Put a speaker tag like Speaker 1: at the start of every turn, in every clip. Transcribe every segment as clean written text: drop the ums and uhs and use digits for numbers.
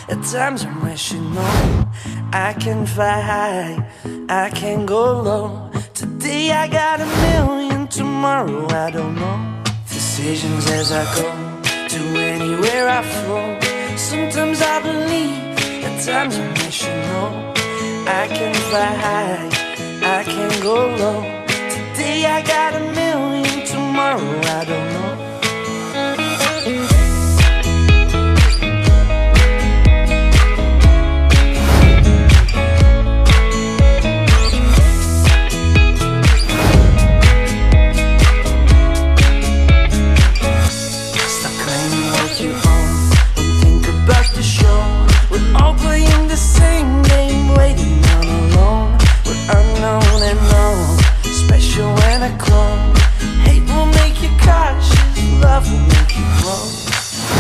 Speaker 1: At times I'm rational. I can fly high, I can go low. Today I got a million, tomorrow I don't know. Decisions as I go, to anywhere I flow. Sometimes I believe, at times I'm rational. I can fly high, I can go low. Today I got a million, tomorrow I don't know. All playing the same game, waiting on alone. We're unknown and known, special when I clone. Hate will make you cautious, love will make you grow.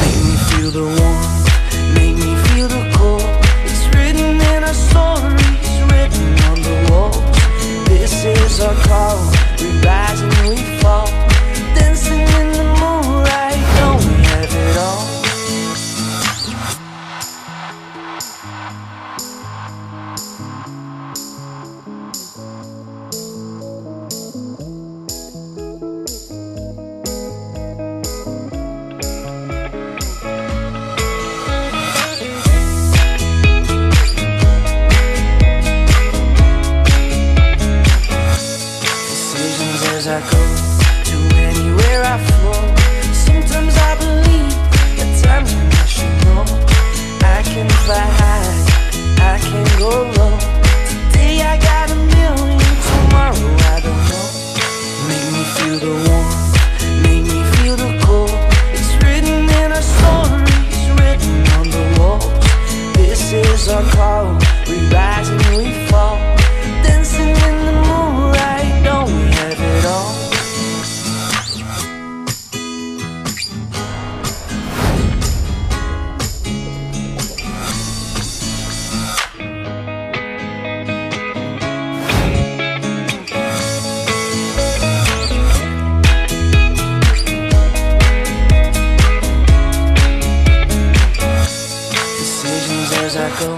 Speaker 1: Make me feel the warmth, make me feel the cold. It's written in our stories, written on the walls. This is our call, we rise and we fall. Dancing in the moonlight, don't we have it all? As I go, to anywhere I flow. Sometimes I believe, at times I'm rational. I can fly high, I can go low. Today I got a million, tomorrow I don't know. Make me feel the warmth, make me feel the cold. It's written in our stories, written on the walls. This is our call, we rise and we fall. Dancing in the moonlight, don't we have it all? Decisions as I go,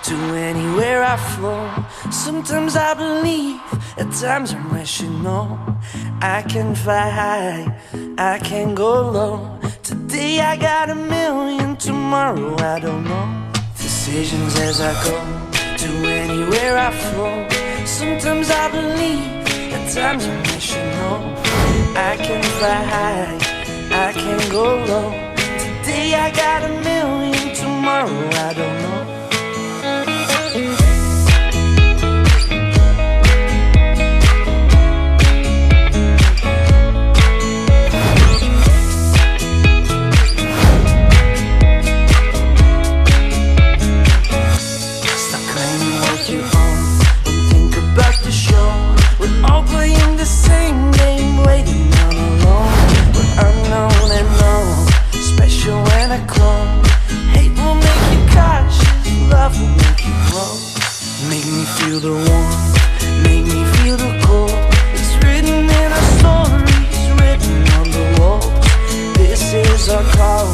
Speaker 1: to anywhere I flow. Sometimes I believe, at times I'm rational. I can fly high, I can go low. Today I got a million, tomorrow I don't know. Decisions as I go, to anywhere I flow. Sometimes I believe, at times I'm rational. I can fly high, I can go low. Today I got a million, tomorrow I don't know. All playing the same game, waiting on alone. We're unknown and known, special when I clone. Hate will make you cautious, love will make you grow. Make me feel the warmth, make me feel the cold. It's written in our stories, written on the walls. This is our call,